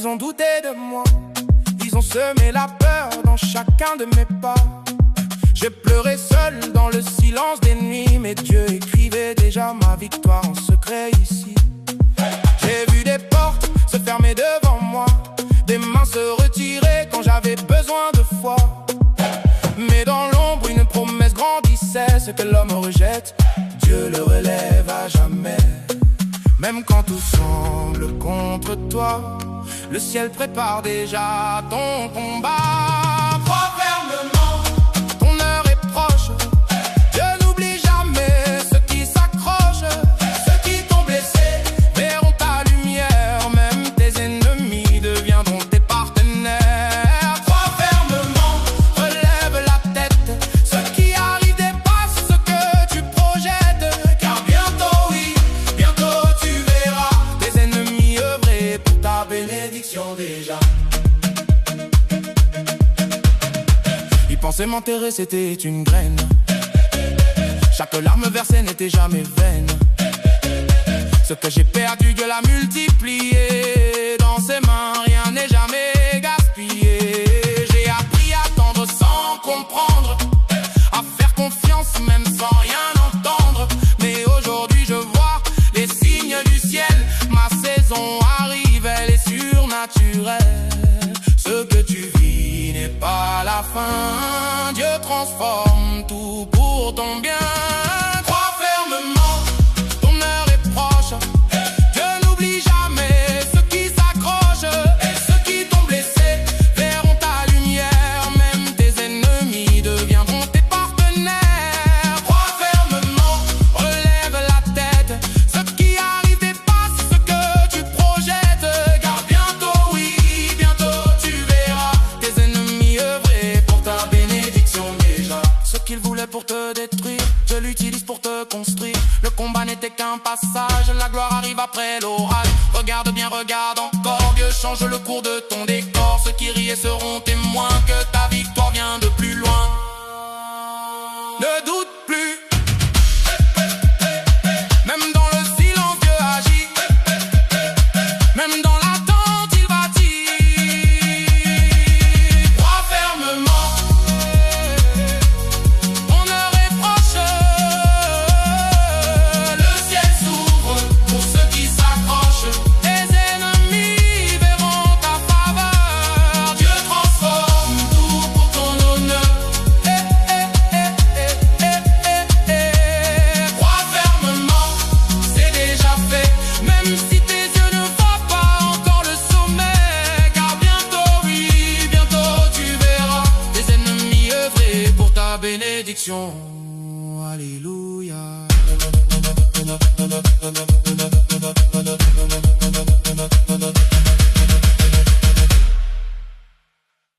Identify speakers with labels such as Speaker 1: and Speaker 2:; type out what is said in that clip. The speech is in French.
Speaker 1: ont douté de moi, ils ont semé la peur dans chacun de mes pas. J'ai pleuré seul dans le silence des nuits, mais Dieu écrivait déjà ma victoire en secret ici. J'ai vu des portes se fermer devant moi, des mains se retirer quand j'avais besoin de foi. Mais dans l'ombre une promesse grandissait, ce que l'homme rejette, Dieu le relève à jamais. Même quand tout semble contre toi, le ciel prépare déjà ton combat. Crois fermement, ton heure est proche. Dieu n'oublie jamais ceux qui s'accrochent. Ceux qui t'ont blessé verront ta lumière. Même tes ennemis deviendront tes partenaires. Crois fermement, relève la tête. Ce qui arrive dépasse ce que tu projettes. Car bientôt, oui, bientôt tu verras tes ennemis œuvrer pour ta bénédiction déjà. Ils pensaient m'enterrer, c'était une graine. Chaque larme versée n'était jamais vaine. Ce que j'ai perdu, Dieu l'a multiplié. Dans ses mains, rien n'est jamais gaspillé. J'ai appris à attendre sans comprendre, à faire confiance même sans rien entendre. Mais aujourd'hui je vois les signes du ciel. Ma saison arrive, elle est surnaturelle. Ce que tu vis n'est pas la fin. Dieu transforme tout pour ton bien. Crois fermement, ton heure est proche. Dieu n'oublie jamais ceux qui s'accrochent. Et ceux qui t'ont blessé verront ta lumière. Même tes ennemis deviendront tes partenaires. Crois fermement, relève la tête. Ce qui arrive dépasse ce que tu projettes. Car bientôt, oui, bientôt tu verras tes ennemis œuvrer pour ta bénédiction déjà. Ce qu'ils voulaient pour te détruire, je l'utilise pour te construire. Le combat n'était qu'un passage, la gloire arrive après l'orage. Regarde bien, regarde encore, Dieu change le cours de ton décor. Ceux qui riaient seront témoins que ta victoire vient de plus loin. Ne doute plus, même dans le silence Dieu agit. Même dans l'attente il bâtit. Crois fermement, ton heure est proche. Le ciel s'ouvre pour ceux qui s'accrochent. Tes ennemis verront ta faveur. Dieu transforme tout pour ton honneur. Crois fermement, c'est déjà fait. Même si tes yeux ne voient pas encore le sommet. Car bientôt, oui, bientôt tu verras tes ennemis œuvrer pour ta bénédiction. Alléluia.